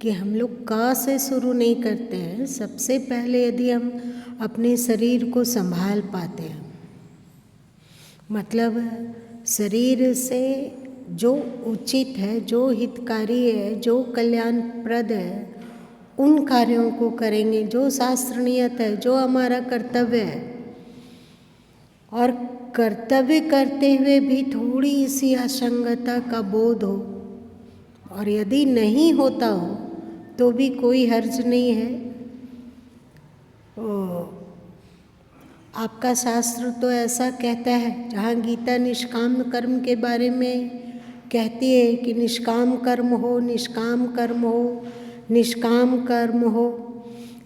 कि हम लोग का से शुरू नहीं करते हैं। सबसे पहले यदि हम अपने शरीर को संभाल पाते हैं, मतलब शरीर से जो उचित है, जो हितकारी है, जो कल्याणप्रद है, उन कार्यों को करेंगे जो शास्त्रनियत है, जो हमारा कर्तव्य है। और कर्तव्य करते हुए भी थोड़ी सी असंगता का बोध हो, और यदि नहीं होता हो तो भी कोई हर्ज नहीं है। आपका शास्त्र तो ऐसा कहता है, जहाँ गीता निष्काम कर्म के बारे में कहती है कि निष्काम कर्म हो, निष्काम कर्म हो, निष्काम कर्म हो,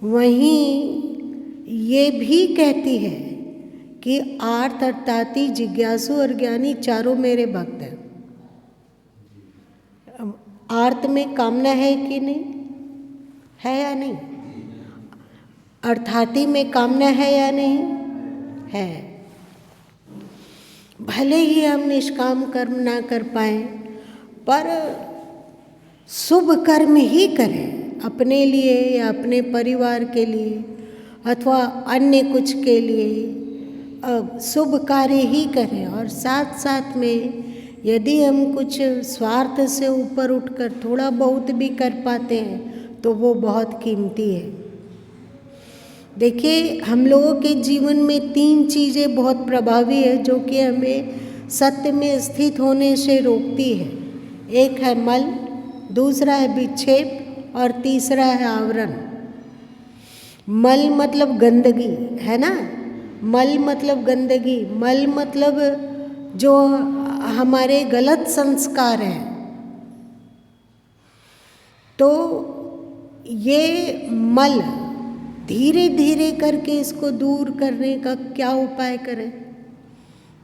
वहीं ये भी कहती है कि आर्त अर्थात जिज्ञासु और ज्ञानी चारों मेरे भक्त हैं। आर्त में कामना है कि नहीं है या नहीं? अर्थाती में कामना है या नहीं है? भले ही हम निष्काम कर्म ना कर पाए, पर शुभ कर्म ही करें अपने लिए या अपने परिवार के लिए अथवा अन्य कुछ के लिए शुभ कार्य ही करें। और साथ साथ में यदि हम कुछ स्वार्थ से ऊपर उठकर थोड़ा बहुत भी कर पाते हैं तो वो बहुत कीमती है। देखिए, हम लोगों के जीवन में 3 चीज़ें बहुत प्रभावी है जो कि हमें सत्य में स्थित होने से रोकती है। एक है मल, दूसरा है विक्षेप और तीसरा है आवरण। मल मतलब गंदगी है ना, मल मतलब गंदगी, मल मतलब जो हमारे गलत संस्कार हैं। तो ये मल धीरे धीरे करके इसको दूर करने का क्या उपाय करें?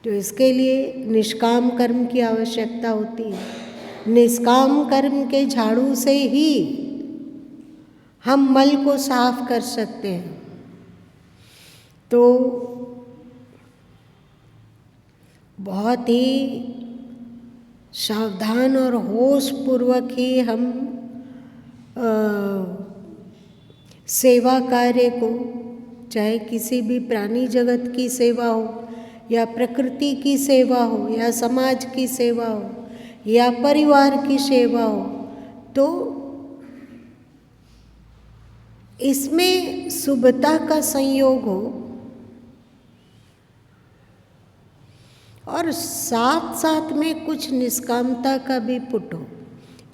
तो इसके लिए निष्काम कर्म की आवश्यकता होती है। निष्काम कर्म के झाड़ू से ही हम मल को साफ कर सकते हैं। तो बहुत ही सावधान और होश पूर्वक ही हम सेवा कार्य को, चाहे किसी भी प्राणी जगत की सेवा हो या प्रकृति की सेवा हो या समाज की सेवा हो या परिवार की सेवा हो, तो इसमें शुभता का संयोग हो और साथ साथ में कुछ निष्कामता का भी पुट हो,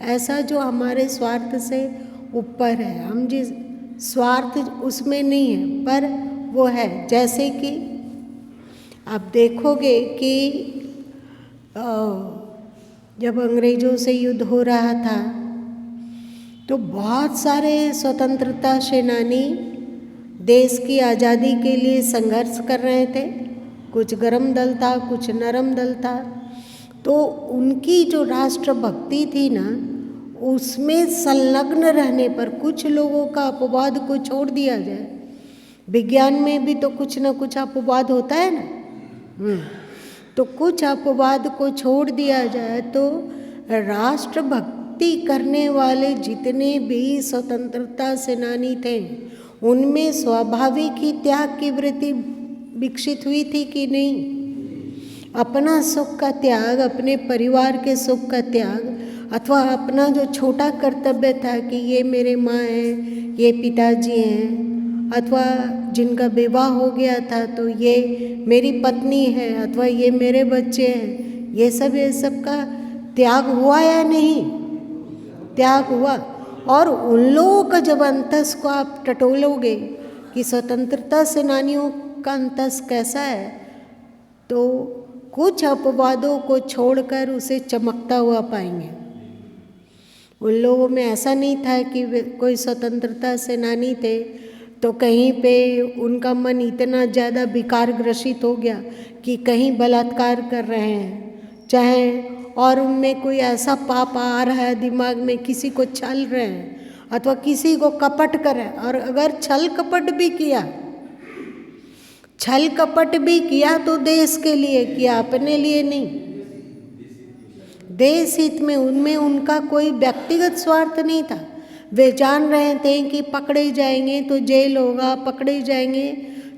ऐसा जो हमारे स्वार्थ से ऊपर है। हम जिस स्वार्थ उसमें नहीं है, पर वो है। जैसे कि आप देखोगे कि जब अंग्रेज़ों से युद्ध हो रहा था तो बहुत सारे स्वतंत्रता सेनानी देश की आज़ादी के लिए संघर्ष कर रहे थे। कुछ गरम दल था, कुछ नरम दल था। तो उनकी जो राष्ट्रभक्ति थी ना, उसमें संलग्न रहने पर कुछ लोगों का अपवाद को छोड़ दिया जाए। विज्ञान में भी तो कुछ न कुछ अपवाद होता है ना, तो कुछ अपवाद को छोड़ दिया जाए तो राष्ट्रभक्ति करने वाले जितने भी स्वतंत्रता सेनानी थे उनमें स्वाभाविक ही त्याग की वृत्ति विकसित हुई थी कि नहीं? अपना सुख का त्याग, अपने परिवार के सुख का त्याग, अथवा अपना जो छोटा कर्तव्य था कि ये मेरे माँ हैं, ये पिताजी हैं, अथवा जिनका विवाह हो गया था तो ये मेरी पत्नी है, अथवा ये मेरे बच्चे हैं, ये सब का त्याग हुआ या नहीं? त्याग हुआ। और उन लोगों का जब अंतस को आप टटोलोगे कि स्वतंत्रता सेनानियों का अंतस कैसा है, तो कुछ अपवादों को छोड़कर उसे चमकता हुआ पाएंगे। उन लोगों में ऐसा नहीं था कि वे कोई स्वतंत्रता सेनानी थे तो कहीं पे उनका मन इतना ज़्यादा विकार ग्रसित हो गया कि कहीं बलात्कार कर रहे हैं, चाहे और उनमें कोई ऐसा पाप आ रहा है दिमाग में, किसी को छल रहे हैं अथवा किसी को कपट कर रहे हैं। और अगर छल कपट भी किया तो देश के लिए किया, अपने लिए नहीं। देश हित में उनका कोई व्यक्तिगत स्वार्थ नहीं था, वे जान रहे थे कि पकड़े जाएंगे तो जेल होगा, पकड़े जाएंगे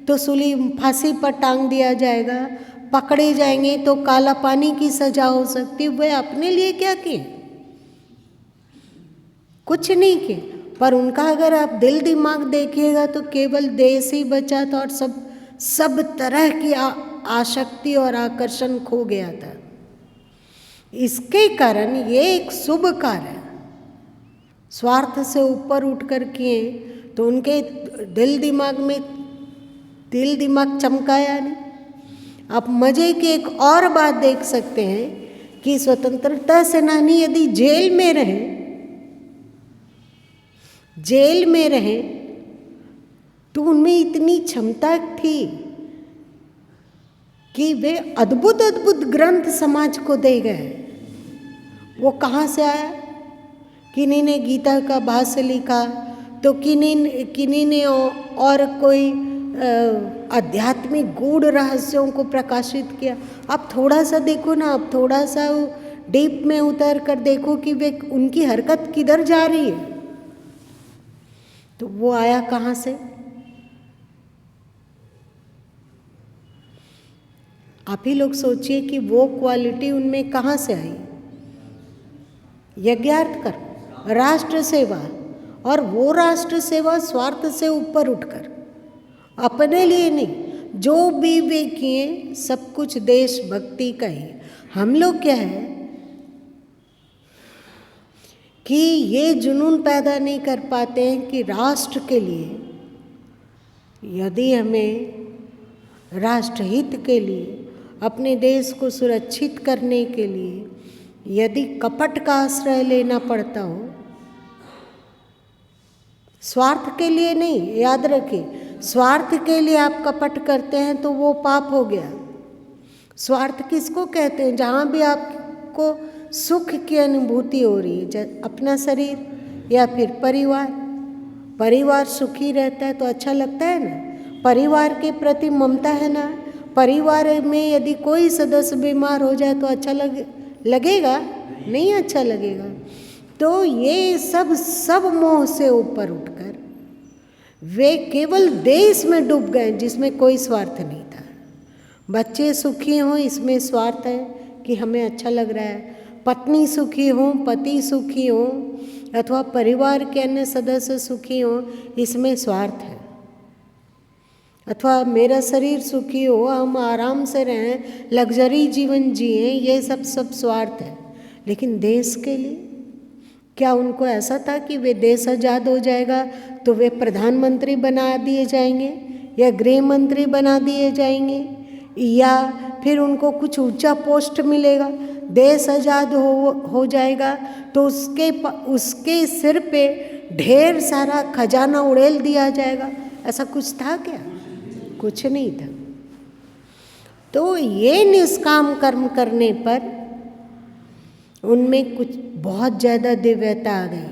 तो सूली फांसी पर टांग दिया जाएगा, पकड़े जाएंगे तो काला पानी की सजा हो सकती। वे अपने लिए क्या किए? कुछ नहीं किए। पर उनका अगर आप दिल दिमाग देखिएगा तो केवल देश ही बचा था और सब तरह की आसक्ति और आकर्षण खो गया था। इसके कारण ये एक शुभ कार्य स्वार्थ से ऊपर उठकर किए तो उनके दिल दिमाग चमकाया नहीं। आप मजे की एक और बात देख सकते हैं कि स्वतंत्रता सेनानी यदि जेल में रहे तो उनमें इतनी क्षमता थी कि वे अद्भुत ग्रंथ समाज को दे गए। वो कहाँ से आया? किन्हीं ने गीता का भाष्य लिखा तो किन्हीं ने और कोई आध्यात्मिक गूढ़ रहस्यों को प्रकाशित किया। आप थोड़ा सा देखो ना, आप थोड़ा सा डीप में उतर कर देखो कि वे उनकी हरकत किधर जा रही है। तो वो आया कहाँ से? आप ही लोग सोचिए कि वो क्वालिटी उनमें कहाँ से आई। यज्ञार्थ कर, राष्ट्र सेवा, और वो राष्ट्र सेवा स्वार्थ से ऊपर उठकर, अपने लिए नहीं। जो भी वे किए सब कुछ देशभक्ति का ही। हम लोग क्या है कि ये जुनून पैदा नहीं कर पाते हैं कि राष्ट्र के लिए, यदि हमें राष्ट्रहित के लिए, अपने देश को सुरक्षित करने के लिए यदि कपट का आश्रय लेना पड़ता हो, स्वार्थ के लिए नहीं, याद रखिए, स्वार्थ के लिए आप कपट करते हैं तो वो पाप हो गया। स्वार्थ किसको कहते हैं? जहाँ भी आपको सुख की अनुभूति हो रही है, अपना शरीर या फिर परिवार सुखी रहता है तो अच्छा लगता है ना, परिवार के प्रति ममता है ना। परिवार में यदि कोई सदस्य बीमार हो जाए तो अच्छा लगेगा? नहीं अच्छा लगेगा। तो ये सब मोह से ऊपर उठकर वे केवल देश में डूब गए जिसमें कोई स्वार्थ नहीं था। बच्चे सुखी हों इसमें स्वार्थ है कि हमें अच्छा लग रहा है, पत्नी सुखी हो, पति सुखी हो, अथवा परिवार के अन्य सदस्य सुखी हो, इसमें स्वार्थ है। अथवा मेरा शरीर सुखी हो, हम आराम से रहें, लग्जरी जीवन जिएं, ये सब स्वार्थ है। लेकिन देश के लिए क्या उनको ऐसा था कि वे देश आज़ाद हो जाएगा तो वे प्रधानमंत्री बना दिए जाएंगे या गृह मंत्री बना दिए जाएंगे या फिर उनको कुछ ऊंचा पोस्ट मिलेगा, देश आज़ाद हो जाएगा तो उसके सिर पे ढेर सारा खजाना उड़ेल दिया जाएगा? ऐसा कुछ था क्या? कुछ नहीं था। तो ये निष्काम कर्म करने पर उनमें कुछ बहुत ज़्यादा दिव्यता आ गई।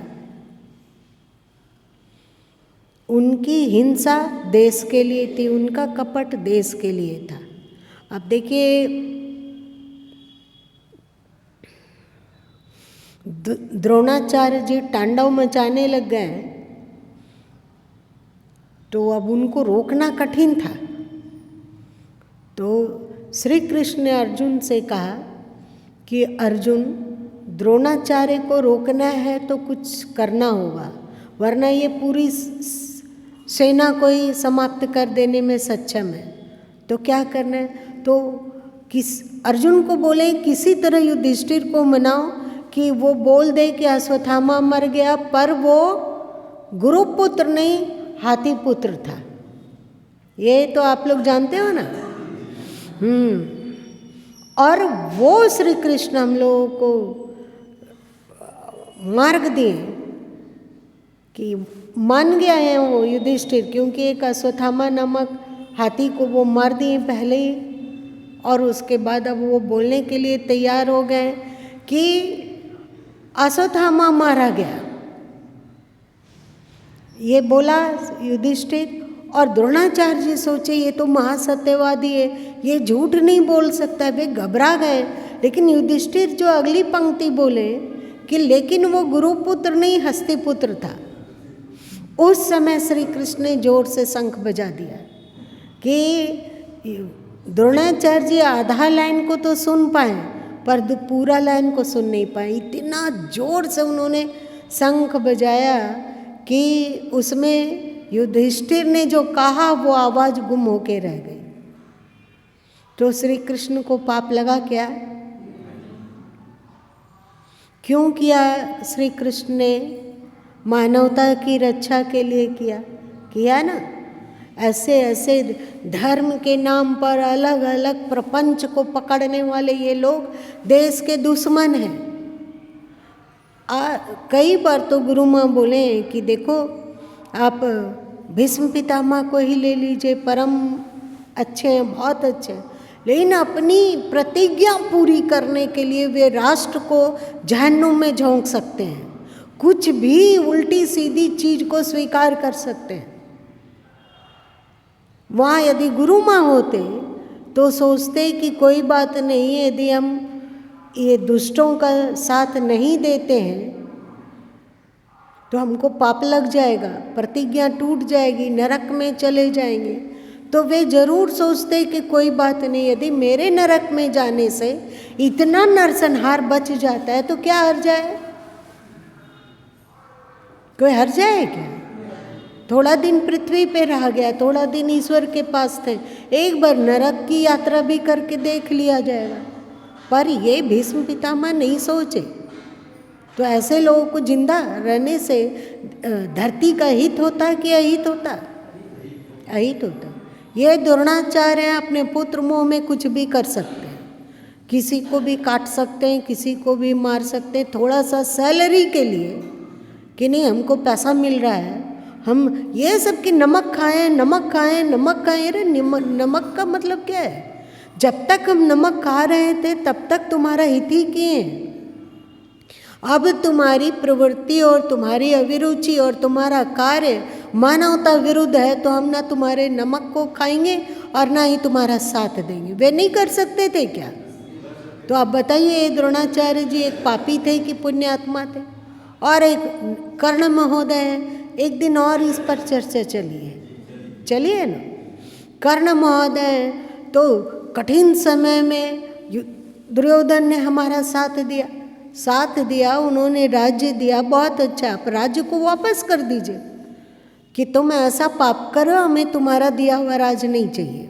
उनकी हिंसा देश के लिए थी, उनका कपट देश के लिए था। अब देखिए, द्रोणाचार्य जी तांडव मचाने लग गए तो अब उनको रोकना कठिन था। तो श्री कृष्ण ने अर्जुन से कहा कि अर्जुन, द्रोणाचार्य को रोकना है तो कुछ करना होगा, वरना ये पूरी सेना को ही समाप्त कर देने में सक्षम है। तो क्या करना है? तो अर्जुन को बोले किसी तरह युधिष्ठिर को मनाओ कि वो बोल दे कि अश्वत्थामा मर गया, पर वो गुरुपुत्र नहीं हाथी पुत्र था। ये तो आप लोग जानते हो ना। और वो श्री कृष्ण हम लोगों को मार्ग दिए कि मान गया है वो युधिष्ठिर, क्योंकि एक अश्वत्थामा नामक हाथी को वो मार दिए पहले ही, और उसके बाद अब वो बोलने के लिए तैयार हो गए कि अश्वत्थामा मारा गया। ये बोला युधिष्ठिर, और द्रोणाचार्य जी सोचे ये तो महासत्यवादी है, ये झूठ नहीं बोल सकता। वे घबरा गए। लेकिन युधिष्ठिर जो अगली पंक्ति बोले कि लेकिन वो गुरुपुत्र नहीं हस्तिपुत्र था। उस समय श्री कृष्ण ने जोर से शंख बजा दिया कि द्रोणाचार्य जी आधा लाइन को तो सुन पाए पर पूरा लाइन को सुन नहीं पाए। इतना जोर से उन्होंने शंख बजाया कि उसमें युधिष्ठिर ने जो कहा वो आवाज गुम होके रह गई। तो श्री कृष्ण को पाप लगा क्या? क्यों किया? श्री कृष्ण ने मानवता की रक्षा के लिए किया ना। ऐसे ऐसे धर्म के नाम पर अलग अलग प्रपंच को पकड़ने वाले ये लोग देश के दुश्मन हैं। कई बार तो गुरु माँ बोले कि देखो आप भीष्म पितामह को ही ले लीजिए, परम अच्छे हैं, बहुत अच्छे हैं, लेकिन अपनी प्रतिज्ञा पूरी करने के लिए वे राष्ट्र को जहन्नुम में झोंक सकते हैं, कुछ भी उल्टी सीधी चीज को स्वीकार कर सकते हैं। वहाँ यदि गुरु माँ होते तो सोचते कि कोई बात नहीं, यदि हम ये दुष्टों का साथ नहीं देते हैं तो हमको पाप लग जाएगा, प्रतिज्ञा टूट जाएगी, नरक में चले जाएंगे। तो वे जरूर सोचते कि कोई बात नहीं, यदि मेरे नरक में जाने से इतना नरसंहार बच जाता है तो क्या हर्ज है? कोई हर्ज है क्या? थोड़ा दिन पृथ्वी पे रह गया, थोड़ा दिन ईश्वर के पास थे, एक बार नरक की यात्रा भी करके देख लिया जाएगा। पर ये भीष्म पितामह नहीं सोचे। तो ऐसे लोगों को जिंदा रहने से धरती का हित होता है कि अहित होता? अहित होता। ये द्रोणाचार्य हैं, अपने पुत्र मोह में कुछ भी कर सकते हैं, किसी को भी काट सकते हैं, किसी को भी मार सकते हैं, थोड़ा सा सैलरी के लिए कि नहीं हमको पैसा मिल रहा है, हम ये सब कि नमक खाएं नमक खाएं नमक खाएं। अरे नमक का मतलब क्या है? जब तक हम नमक खा रहे थे तब तक तुम्हारा हित ही किए। अब तुम्हारी प्रवृत्ति और तुम्हारी अभिरुचि और तुम्हारा कार्य मानवता विरुद्ध है, तो हम ना तुम्हारे नमक को खाएंगे और ना ही तुम्हारा साथ देंगे। वे नहीं कर सकते थे क्या? तो आप बताइए, द्रोणाचार्य जी एक पापी थे कि पुण्य आत्मा थे? और एक कर्ण महोदय है, एक दिन और इस पर चर्चा चलिए ना। कर्ण महोदय तो कठिन समय में दुर्योधन ने हमारा साथ दिया, उन्होंने राज्य दिया, बहुत अच्छा, आप राज्य को वापस कर दीजिए कि तुम ऐसा पाप करो, हमें तुम्हारा दिया हुआ राज्य नहीं चाहिए।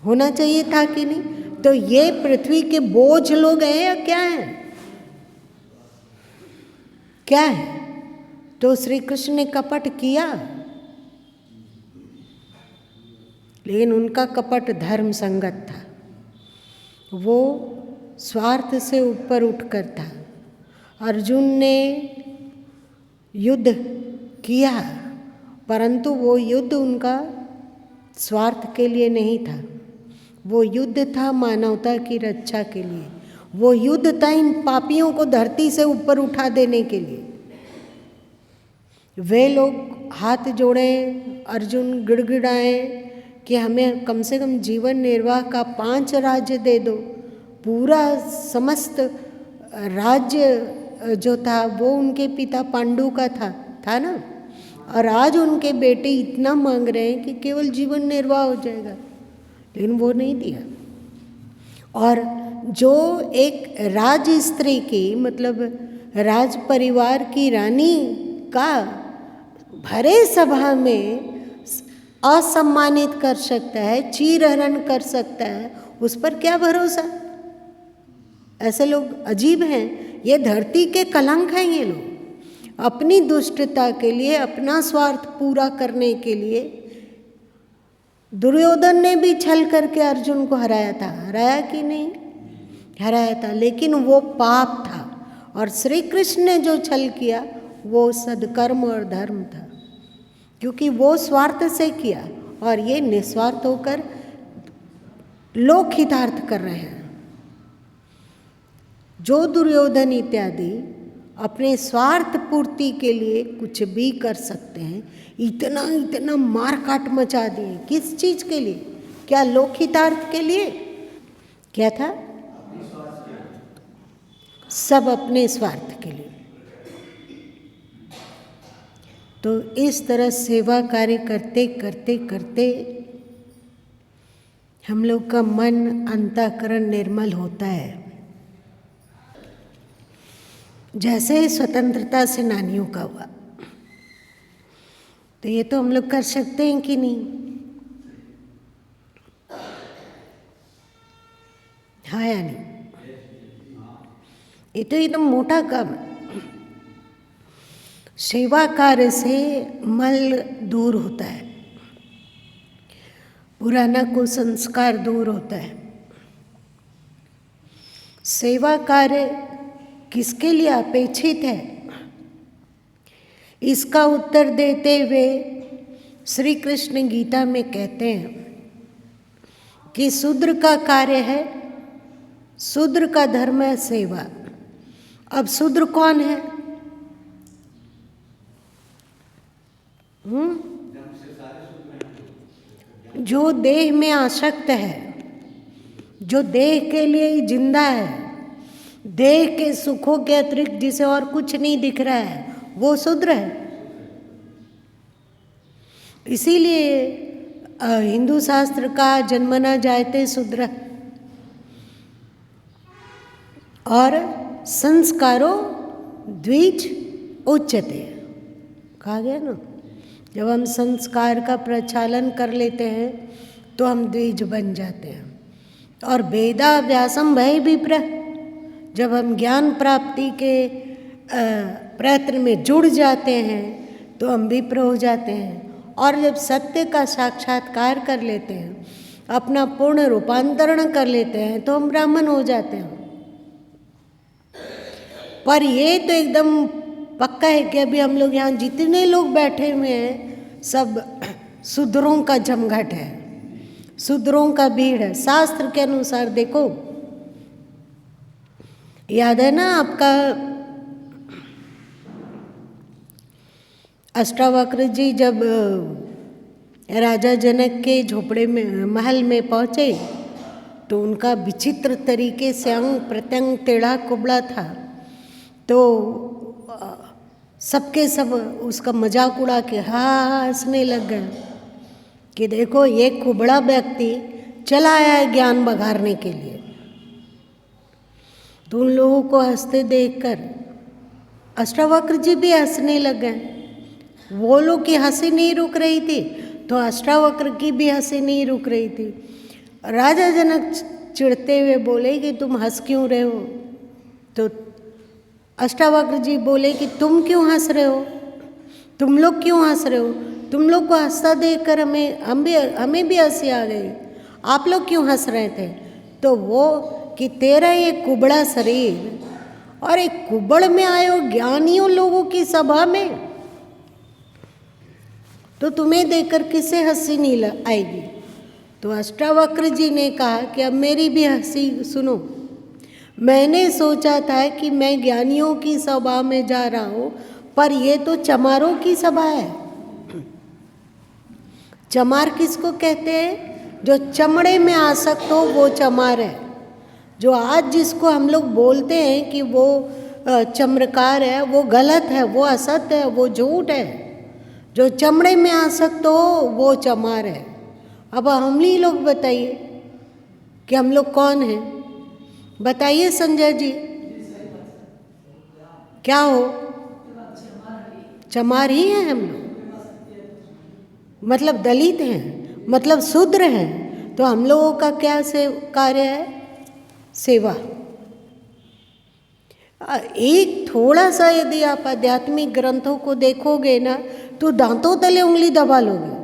होना चाहिए था कि नहीं? तो ये पृथ्वी के बोझ लोग हैं या क्या है? क्या है? तो श्री कृष्ण ने कपट किया, लेकिन उनका कपट धर्म संगत था, वो स्वार्थ से ऊपर उठकर था। अर्जुन ने युद्ध किया, परंतु वो युद्ध उनका स्वार्थ के लिए नहीं था, वो युद्ध था मानवता की रक्षा के लिए, वो युद्ध था इन पापियों को धरती से ऊपर उठा देने के लिए। वे लोग हाथ जोड़े, अर्जुन गिड़गिड़ाए कि हमें कम से कम जीवन निर्वाह का 5 राज्य दे दो। पूरा समस्त राज्य जो था वो उनके पिता पांडु का था ना, और आज उनके बेटे इतना मांग रहे हैं कि केवल जीवन निर्वाह हो जाएगा, लेकिन वो नहीं दिया। और जो एक राज स्त्री की, मतलब राज परिवार की रानी का भरे सभा में असम्मानित कर सकता है, चीरहरण कर सकता है, उस पर क्या भरोसा? ऐसे लोग अजीब हैं, ये धरती के कलंक हैं। ये लोग अपनी दुष्टता के लिए, अपना स्वार्थ पूरा करने के लिए, दुर्योधन ने भी छल करके अर्जुन को हराया था, हराया कि नहीं? हराया था, लेकिन वो पाप था। और श्री कृष्ण ने जो छल किया वो सद्कर्म और धर्म था, क्योंकि वो स्वार्थ से किया और ये निस्वार्थ होकर लोक हितार्थ कर रहे हैं। जो दुर्योधन इत्यादि अपने स्वार्थ पूर्ति के लिए कुछ भी कर सकते हैं, इतना मारकाट मचा दिए, किस चीज के लिए? क्या लोक हितार्थ के लिए? क्या था? सब अपने स्वार्थ के लिए। तो इस तरह सेवा कार्य करते करते करते हम लोग का मन अंतःकरण निर्मल होता है। जैसे स्वतंत्रता सेनानियों का हुआ, तो ये तो हम लोग कर सकते हैं कि नहीं? हाँ या नहीं? ये तो एकदम मोटा काम है। सेवा कार्य से मल दूर होता है, पुराना कुसंस्कार दूर होता है। सेवा कार्य किसके लिए अपेक्षित है, इसका उत्तर देते हुए श्री कृष्ण गीता में कहते हैं कि शूद्र का कार्य है, शूद्र का धर्म है सेवा। अब शूद्र कौन है? जो देह में आसक्त है, जो देह के लिए ही जिंदा है, देह के सुखों के अतिरिक्त जिसे और कुछ नहीं दिख रहा है, वो शूद्र है। इसीलिए हिंदू शास्त्र का जन्मना जायते शूद्र, और संस्कारो द्विज उच्यते, कहा गया ना। जब हम संस्कार का प्रचालन कर लेते हैं तो हम द्विज बन जाते हैं। और वेदा व्यासम भय विप्र, जब हम ज्ञान प्राप्ति के प्रयत्न में जुड़ जाते हैं तो हम विप्र हो जाते हैं। और जब सत्य का साक्षात्कार कर लेते हैं, अपना पूर्ण रूपांतरण कर लेते हैं, तो हम ब्राह्मण हो जाते हैं। पर ये तो एकदम पक्का है कि अभी हम लोग यहाँ जितने लोग बैठे हुए हैं सब शूद्रों का जमघट है, शूद्रों का भीड़ है। शास्त्र के अनुसार देखो, याद है ना आपका अष्टावक्र जी जब राजा जनक के झोपड़े में महल में पहुँचे तो उनका विचित्र तरीके से अंग प्रत्यंग टेढ़ा कुबड़ा था। तो सबके सब उसका मजाक उड़ा के हंसने लग गए कि देखो ये कुबड़ा व्यक्ति चला आया है ज्ञान बघारने के लिए। तो उन लोगों को हंसते देखकर अष्टावक्र जी भी हंसने लग गए। वो लोग की हंसी नहीं रुक रही थी तो अष्टावक्र की भी हंसी नहीं रुक रही थी। राजा जनक चिढ़ते हुए बोले कि तुम हंस क्यों रहे हो? तो अष्टावक्र जी बोले कि तुम क्यों हंस रहे हो, तुम लोग क्यों हंस रहे हो? तुम लोग को हंसता देखकर हमें भी हंसी आ गई। आप लोग क्यों हंस रहे थे? तो वो कि तेरा ये कुबड़ा शरीर और एक कुबड़ में आए हो ज्ञानियों लोगों की सभा में, तो तुम्हें देखकर किसे हंसी नहीं आएगी? तो अष्टावक्र जी ने कहा कि अब मेरी भी हंसी सुनो। मैंने सोचा था कि मैं ज्ञानियों की सभा में जा रहा हूँ, पर ये तो चमारों की सभा है। चमार किसको कहते हैं? जो चमड़े में आसक्त हो वो चमार है। जो आज जिसको हम लोग बोलते हैं कि वो चमरकार है, वो गलत है, वो असत्य है, वो झूठ है। जो चमड़े में आसक्त हो वो चमार है। अब हम ही लोग बताइए कि हम लोग कौन हैं? बताइए संजय जी, क्या हो? चमार ही हैं हम लोग, मतलब दलित हैं, मतलब शूद्र हैं। तो हम लोगों का क्या कार्य है? सेवा। एक थोड़ा सा यदि आप आध्यात्मिक ग्रंथों को देखोगे ना तो दांतों तले उंगली दबा लोगे।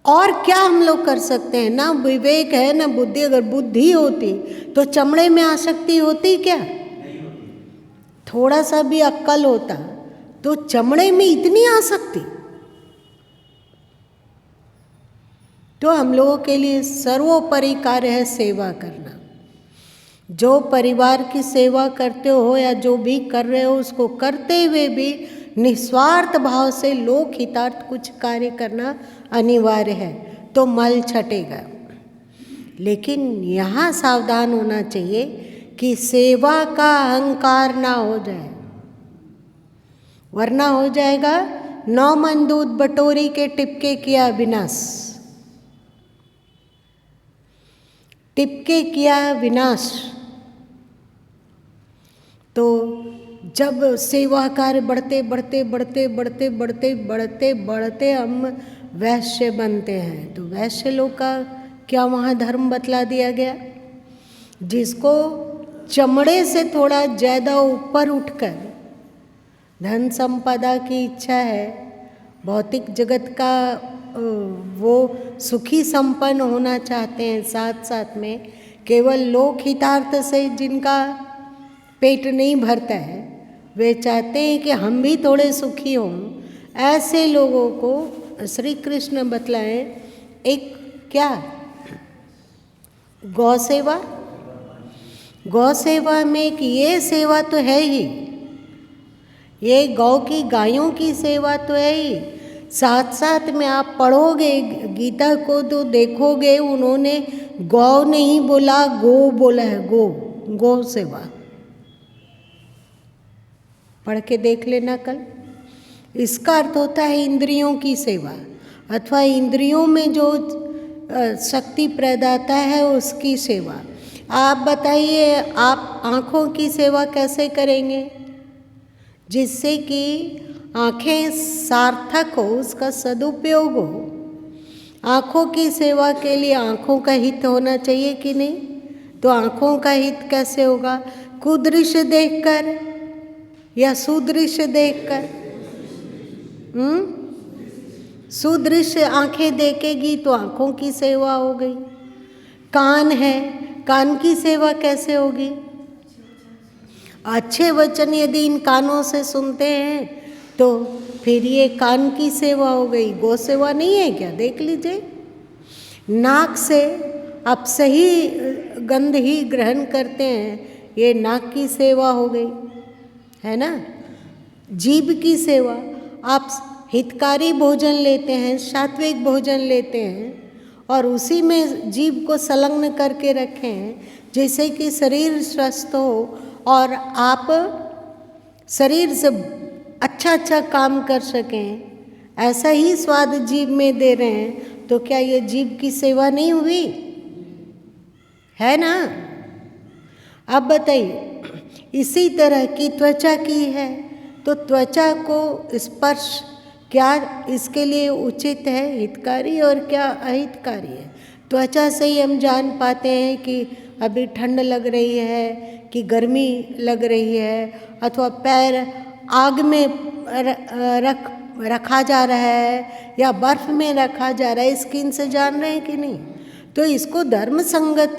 और क्या हम लोग कर सकते हैं? ना विवेक है ना बुद्धि। अगर बुद्धि होती तो चमड़े में आसक्ति होती क्या? नहीं होती। थोड़ा सा भी अक्ल होता तो चमड़े में इतनी आसक्ति। तो हम लोगों के लिए सर्वोपरि कार्य है सेवा करना। जो परिवार की सेवा करते हो या जो भी कर रहे हो उसको करते हुए भी निस्वार्थ भाव से लोक हितार्थ कुछ कार्य करना अनिवार्य है, तो मल छटेगा। लेकिन यहाँ सावधान होना चाहिए कि सेवा का अहंकार ना हो जाए। वरना हो जाएगा 9 मन दूध बटोरी के टिपके किया विनाश, टिपके किया विनाश। तो जब सेवा कार्य बढ़ते बढ़ते बढ़ते बढ़ते बढ़ते बढ़ते बढ़ते हम वैश्य बनते हैं, तो वैश्य लोग का क्या वहाँ धर्म बतला दिया गया? जिसको चमड़े से थोड़ा ज़्यादा ऊपर उठकर धन संपदा की इच्छा है, भौतिक जगत का वो सुखी संपन्न होना चाहते हैं, साथ साथ में केवल लोक हितार्थ से जिनका पेट नहीं भरता है, वे चाहते हैं कि हम भी थोड़े सुखी हों। ऐसे लोगों को श्री कृष्ण बतलाएं एक क्या, गौ सेवा। गौ सेवा में कि ये सेवा तो है ही, ये गौ की गायों की सेवा तो है ही, साथ साथ में आप पढ़ोगे गीता को तो देखोगे उन्होंने गौ नहीं बोला, गो बोला है, गो, गौ सेवा। पढ़ के देख लेना कल। इसका अर्थ होता है इंद्रियों की सेवा, अथवा इंद्रियों में जो शक्ति प्रदाता है उसकी सेवा। आप बताइए, आप आँखों की सेवा कैसे करेंगे? जिससे कि आँखें सार्थक हो, उसका सदुपयोग हो। आँखों की सेवा के लिए आँखों का हित होना चाहिए कि नहीं? तो आँखों का हित कैसे होगा? कुदृश्य देखकर या सुदृश्य देखकर? सुदृश्य आँखें देखेगी तो आँखों की सेवा हो गई। कान है, कान की सेवा कैसे होगी? अच्छे वचन यदि इन कानों से सुनते हैं तो फिर ये कान की सेवा हो गई। गौ सेवा नहीं है क्या? देख लीजिए। नाक से आप सही गंध ही ग्रहण करते हैं, ये नाक की सेवा हो गई, है ना। जीभ की सेवा, आप हितकारी भोजन लेते हैं, सात्विक भोजन लेते हैं और उसी में जीभ को संलग्न करके रखें, जैसे कि शरीर स्वस्थ हो और आप शरीर से अच्छा अच्छा काम कर सकें, ऐसा ही स्वाद जीभ में दे रहे हैं, तो क्या ये जीभ की सेवा नहीं हुई? है ना। अब बताइए, इसी तरह की त्वचा की है, तो त्वचा को स्पर्श क्या इसके लिए उचित है, हितकारी, और क्या अहितकारी है? त्वचा से ही हम जान पाते हैं कि अभी ठंड लग रही है कि गर्मी लग रही है, अथवा पैर आग में रखा जा रहा है या बर्फ में रखा जा रहा है, स्किन से जान रहे हैं कि नहीं? तो इसको धर्म संगत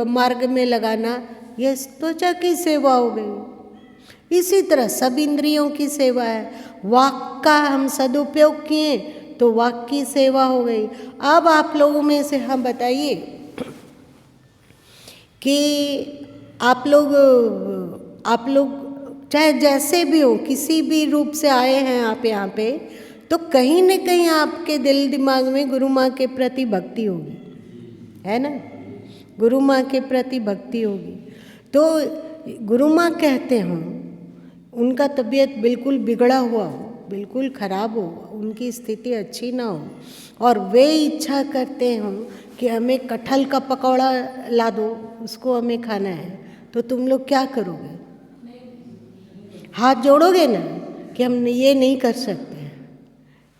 मार्ग में लगाना, यह त्वचा की सेवा हो गई। इसी तरह सब इंद्रियों की सेवा है। वाक का हम सदुपयोग किए तो वाक की सेवा हो गई। अब आप लोगों में से हम बताइए कि आप लोग चाहे जैसे भी हो, किसी भी रूप से आए हैं आप यहाँ पे, तो कहीं न कहीं आपके दिल दिमाग में गुरु माँ के प्रति भक्ति होगी, है ना। गुरु माँ के प्रति भक्ति होगी। तो गुरु माँ कहते हों, उनका तबीयत बिल्कुल बिगड़ा हुआ हो, बिल्कुल खराब हो, उनकी स्थिति अच्छी ना हो, और वे इच्छा करते हों कि हमें कटहल का पकौड़ा ला दो, उसको हमें खाना है, तो तुम लोग क्या करोगे? हाथ जोड़ोगे ना कि हम ये नहीं कर सकते,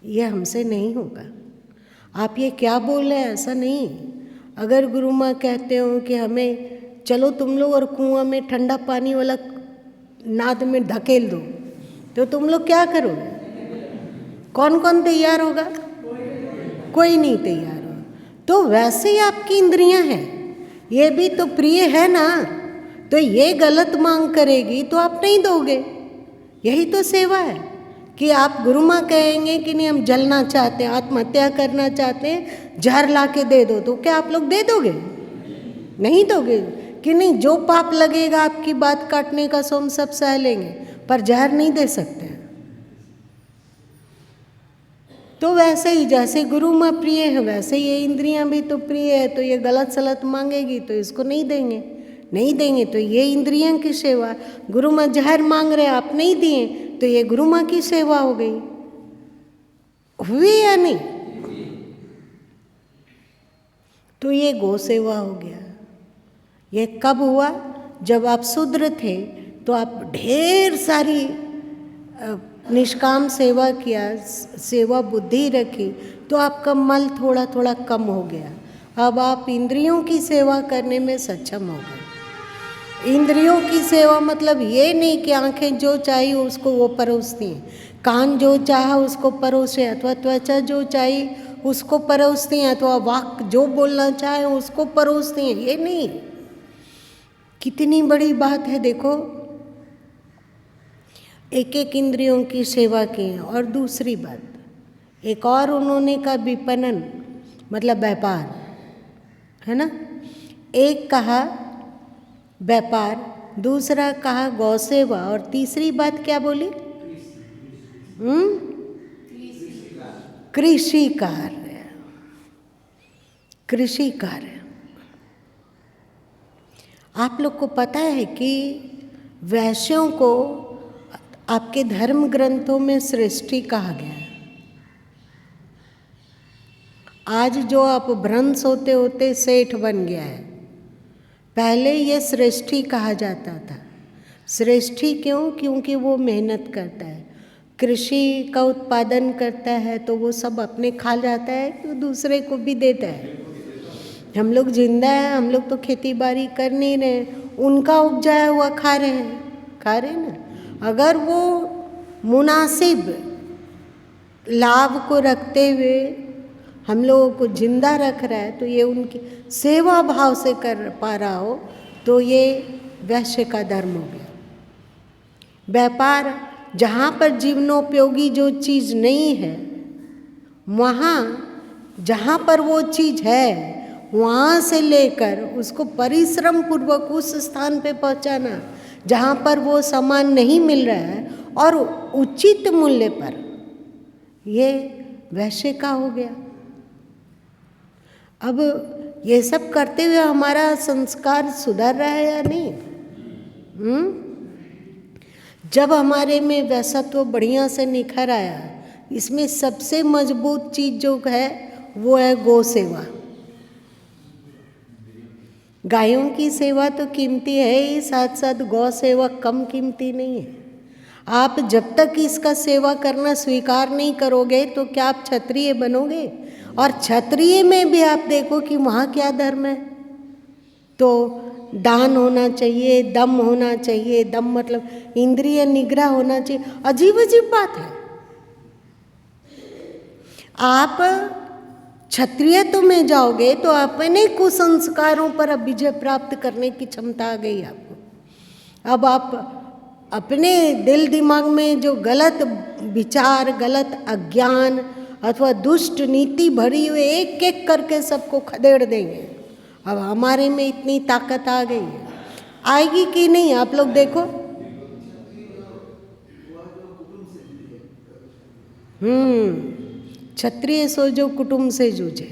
ये हमसे नहीं होगा। आप ये क्या बोल रहे हैं? ऐसा नहीं। अगर गुरु माँ कहते हो कि हमें चलो तुम लोग और कुआं में ठंडा पानी वाला नाद में धकेल दो, तो तुम लोग क्या करोगे? कौन कौन तैयार होगा? कोई नहीं तैयार होगा। तो वैसे ही आपकी इंद्रियां हैं, ये भी तो प्रिय है ना, तो ये गलत मांग करेगी तो आप नहीं दोगे। यही तो सेवा है कि आप गुरु माँ कहेंगे कि नहीं हम जलना चाहते हैं, आत्महत्या करना चाहते हैं, जहर ला के दे दो, तो क्या आप लोग दे दोगे? नहीं दोगे कि नहीं, जो पाप लगेगा आपकी बात काटने का सो हम सब सह लेंगे, पर जहर नहीं दे सकते। तो वैसे ही जैसे गुरु माँ प्रिय है, वैसे ये इंद्रियां भी तो प्रिय है, तो ये गलत सलत मांगेगी तो इसको नहीं देंगे। नहीं देंगे तो ये इंद्रियों की सेवा। गुरु माँ जहर मांग रहे, आप नहीं दिए तो ये गुरु माँ की सेवा हो गई, हुई या नहीं? तो ये गौ सेवा हो गया। ये कब हुआ? जब आप शूद्र थे तो आप ढेर सारी निष्काम सेवा किया, सेवा बुद्धि रखी, तो आपका मल थोड़ा थोड़ा कम हो गया। अब आप इंद्रियों की सेवा करने में सक्षम हो गए। इंद्रियों की सेवा मतलब ये नहीं कि आंखें जो चाहिए उसको वो परोसती हैं, कान जो चाहा उसको परोसे, अथवा त्वचा जो चाहिए उसको परोसती हैं, अथवा वाक जो बोलना चाहे उसको परोसती हैं। ये नहीं, कितनी बड़ी बात है। देखो, एक एक इंद्रियों की सेवा की। और दूसरी बात, एक और उन्होंने कहा विपणन मतलब व्यापार, है ना। एक कहा व्यापार, दूसरा कहा गौ सेवा, और तीसरी बात क्या बोली? कृषि कार्य। कृषि कार्य। आप लोग को पता है कि वैश्यों को आपके धर्म ग्रंथों में सृष्टि कहा गया है। आज जो आप भ्रंश होते होते सेठ बन गया है, पहले ये सृष्टि कहा जाता था। सृष्टि क्यों? क्योंकि वो मेहनत करता है, कृषि का उत्पादन करता है, तो वो सब अपने खा जाता है तो दूसरे को भी देता है। हम लोग जिंदा हैं, हम लोग तो खेती बाड़ी कर नहीं रहे, उनका उपजाया हुआ खा रहे हैं ना। अगर वो मुनासिब लाभ को रखते हुए हम लोगों को जिंदा रख रहा है, तो ये उनकी सेवा भाव से कर पा रहा हो, तो ये वैश्य का धर्म हो गया। व्यापार, जहाँ पर जीवनोपयोगी जो चीज़ नहीं है, वहाँ जहाँ पर वो चीज़ है वहाँ से लेकर उसको परिश्रम पूर्वक उस स्थान पे पहुँचाना जहाँ पर वो सामान नहीं मिल रहा है और उचित मूल्य पर, ये वैश्य का हो गया। अब ये सब करते हुए हमारा संस्कार सुधर रहा है या नहीं? जब हमारे में वैसत्व बढ़िया से निखर आया, इसमें सबसे मजबूत चीज जो है वो है गौ सेवा। गायों की सेवा तो कीमती है ही, साथ साथ गौ सेवा कम कीमती नहीं है। आप जब तक इसका सेवा करना स्वीकार नहीं करोगे तो क्या आप क्षत्रिय बनोगे? और क्षत्रिय में भी आप देखो कि वहाँ क्या धर्म है, तो दान होना चाहिए, दम होना चाहिए। दम मतलब इंद्रिय निग्रह होना चाहिए। अजीब अजीब बात है। आप क्षत्रियत्व में जाओगे तो अपने कुसंस्कारों पर अब विजय प्राप्त करने की क्षमता आ गई आपको। अब आप अपने दिल दिमाग में जो गलत विचार, गलत अज्ञान अथवा दुष्ट नीति भरी हुई एक एक करके सबको खदेड़ देंगे। अब हमारे में इतनी ताकत आ गई है, आएगी कि नहीं? आप लोग देखो। क्षत्रिय सो जो कुटुंब से जूझे,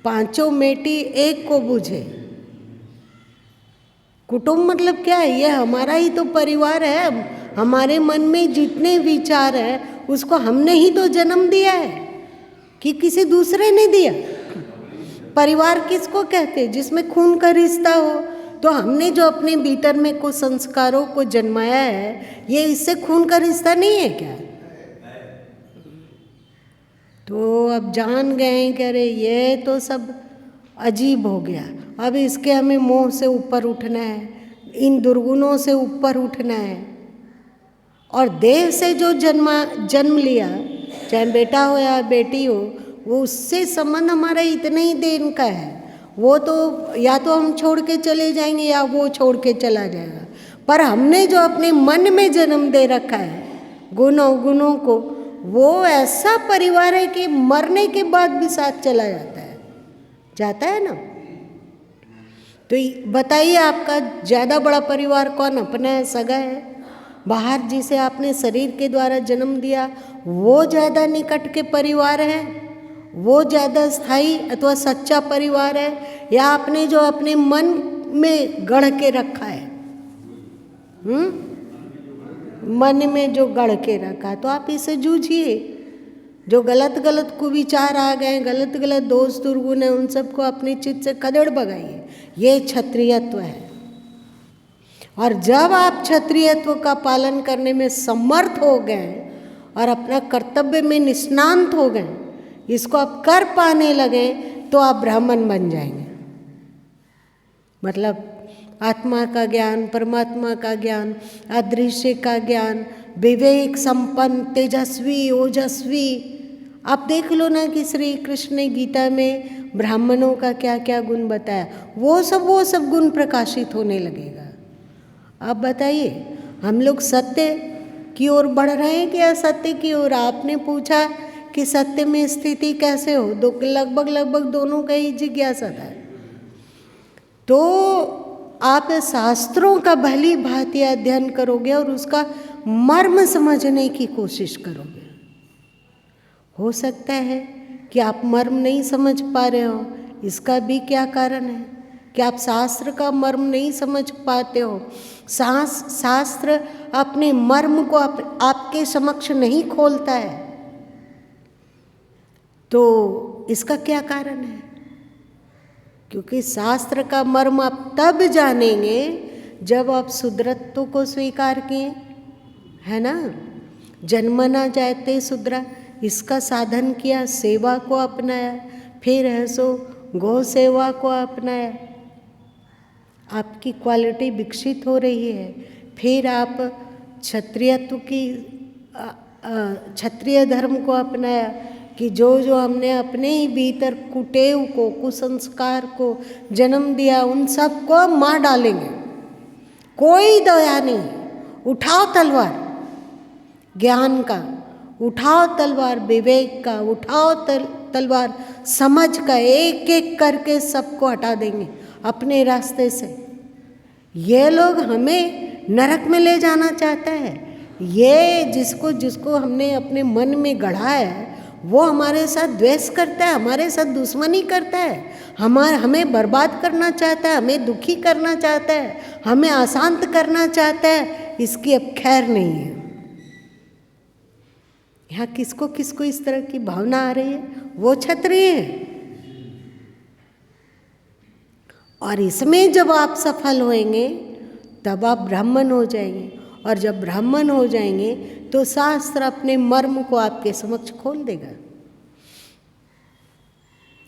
पांचों मेटी एक को बुझे। कुटुंब मतलब क्या है? ये हमारा ही तो परिवार है। हमारे मन में जितने विचार है उसको हमने ही तो जन्म दिया है कि किसी दूसरे ने दिया। परिवार किसको कहते हैं? जिसमें खून का रिश्ता हो। तो हमने जो अपने भीतर में कुछ संस्कारों को जन्माया है, ये इससे खून का रिश्ता नहीं है क्या? तो अब जान गए कि अरे ये तो सब अजीब हो गया। अब इसके हमें मोह से ऊपर उठना है, इन दुर्गुणों से ऊपर उठना है। और देह से जो जन्म लिया, चाहे बेटा हो या बेटी हो, वो उससे संबंध हमारा इतना ही देन का है। वो तो या तो हम छोड़ के चले जाएंगे या वो छोड़ के चला जाएगा। पर हमने जो अपने मन में जन्म दे रखा है गुण अवगुणों को, वो ऐसा परिवार है कि मरने के बाद भी साथ चला जाता है ना। तो बताइए, आपका ज़्यादा बड़ा परिवार कौन? अपना है, सगा है? बाहर जिसे आपने शरीर के द्वारा जन्म दिया वो ज़्यादा निकट के परिवार है, वो ज़्यादा स्थायी अथवा सच्चा परिवार है, या आपने जो अपने मन में गढ़ के रखा है? मन में जो गढ़ के रखा, तो आप इससे जूझिए। जो गलत गलत कुविचार आ गए, गलत गलत दोष दुर्गुण है, उन सबको अपने चित्त से खदेड़ भगाइए। ये क्षत्रियत्व है। और जब आप क्षत्रियत्व का पालन करने में समर्थ हो गए और अपना कर्तव्य में निष्णांत हो गए, इसको आप कर पाने लगे, तो आप ब्राह्मण बन जाएंगे। मतलब आत्मा का ज्ञान, परमात्मा का ज्ञान, अदृश्य का ज्ञान, विवेक संपन्न, तेजस्वी, ओजस्वी। आप देख लो ना कि श्री कृष्ण ने गीता में ब्राह्मणों का क्या क्या गुण बताया, वो सब गुण प्रकाशित होने लगेगा। आप बताइए, हम लोग सत्य की ओर बढ़ रहे हैं कि असत्य की ओर? आपने पूछा कि सत्य में स्थिति कैसे हो, लगभग दोनों का ही जिज्ञासा था। तो आप शास्त्रों का भली भांति अध्ययन करोगे और उसका मर्म समझने की कोशिश करोगे। हो सकता है कि आप मर्म नहीं समझ पा रहे हो, इसका भी क्या कारण है कि आप शास्त्र का मर्म नहीं समझ पाते हो। शास्त्र अपने मर्म को आपके समक्ष नहीं खोलता है, तो इसका क्या कारण है? क्योंकि शास्त्र का मर्म आप तब जानेंगे जब आप शुद्रत्व को स्वीकार किए, है ना। जन्मना जायते शूद्रा, इसका साधन किया, सेवा को अपनाया, फिर है सो गौ सेवा को अपनाया, आपकी क्वालिटी विकसित हो रही है। फिर आप क्षत्रियत्व की क्षत्रिय धर्म को अपनाया कि जो जो हमने अपने ही भीतर कुटेव को, कुसंस्कार को जन्म दिया, उन सब को मार डालेंगे। कोई दया नहीं। उठाओ तलवार ज्ञान का, उठाओ तलवार विवेक का, उठाओ तलवार समझ का, एक एक करके सबको हटा देंगे अपने रास्ते से। ये लोग हमें नरक में ले जाना चाहता है। ये जिसको हमने अपने मन में गढ़ा है, वो हमारे साथ द्वेष करता है, हमारे साथ दुश्मनी करता है, हमें बर्बाद करना चाहता है, हमें दुखी करना चाहता है, हमें अशांत करना चाहता है। इसकी अब खैर नहीं है। यहाँ किसको किसको इस तरह की भावना आ रही है, वो क्षत्रिय है। और इसमें जब आप सफल होएंगे तब आप ब्राह्मण हो जाएंगे। और जब ब्राह्मण हो जाएंगे तो शास्त्र अपने मर्म को आपके समक्ष खोल देगा।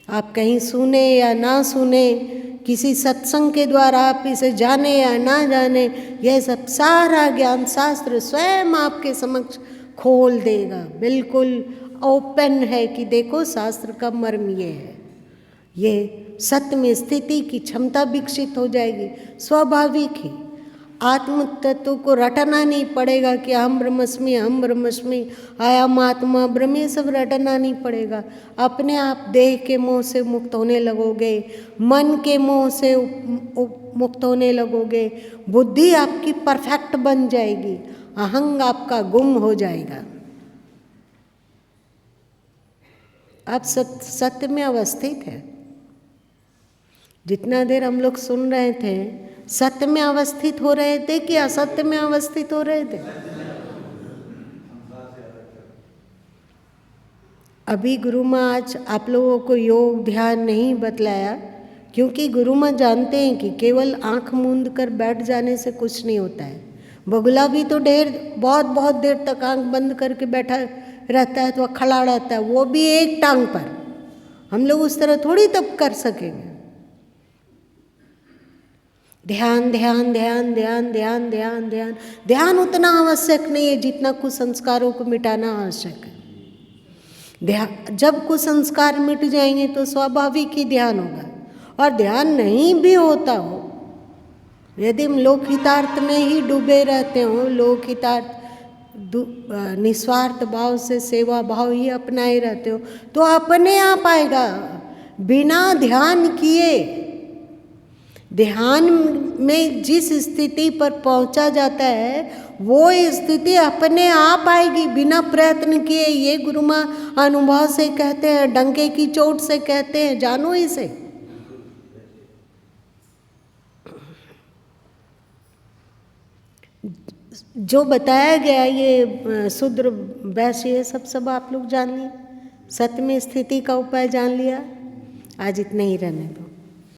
आप कहीं सुने या ना सुने, किसी सत्संग के द्वारा आप इसे जाने या ना जाने, यह सब सारा ज्ञान शास्त्र स्वयं आपके समक्ष खोल देगा। बिल्कुल ओपन है कि देखो शास्त्र का मर्म ये है। ये सत्य में स्थिति की क्षमता विकसित हो जाएगी। स्वाभाविक ही आत्म तत्व को रटना नहीं पड़ेगा कि हम ब्रह्मस्मि, हम ब्रह्मस्मि, आयाम आत्मा ब्रह्म, ये सब रटना नहीं पड़ेगा। अपने आप देह के मोह से मुक्त होने लगोगे, मन के मोह से मुक्त होने लगोगे, बुद्धि आपकी परफेक्ट बन जाएगी, अहंग आपका गुम हो जाएगा। आप सत्य में अवस्थित है। जितना देर हम लोग सुन रहे थे, सत्य में अवस्थित हो रहे थे कि असत्य में अवस्थित हो रहे थे? अभी गुरु माँ आज आप लोगों को योग ध्यान नहीं बतलाया, क्योंकि गुरु माँ जानते हैं कि केवल आंख मूंद कर बैठ जाने से कुछ नहीं होता है। बगुला भी तो बहुत देर तक आंख बंद करके बैठा रहता है, तो खड़ा रहता है, वो भी एक टांग पर। हम लोग उस तरह थोड़ी तब कर सकेंगे। ध्यान ध्यान ध्यान ध्यान ध्यान ध्यान ध्यान ध्यान उतना आवश्यक नहीं है जितना कुसंस्कारों को मिटाना आवश्यक है। ध्यान जब कुसंस्कार मिट जाएंगे तो स्वाभाविक ही ध्यान होगा। और ध्यान नहीं भी होता हो, यदि हम लोकहितार्थ में ही डूबे रहते हो, लोकहितार्थ निस्वार्थ भाव से सेवा भाव ही अपनाए रहते हो, तो अपने आप आएगा बिना ध्यान किए। ध्यान में जिस स्थिति पर पहुंचा जाता है वो स्थिति अपने आप आएगी बिना प्रयत्न किए। ये गुरु माँ अनुभव से कहते हैं, डंके की चोट से कहते हैं, जानो इसे। जो बताया गया ये शूद्र वैश्य ये सब आप लोग जान लिए, सत्य में स्थिति का उपाय जान लिया। आज इतना ही रहने दो।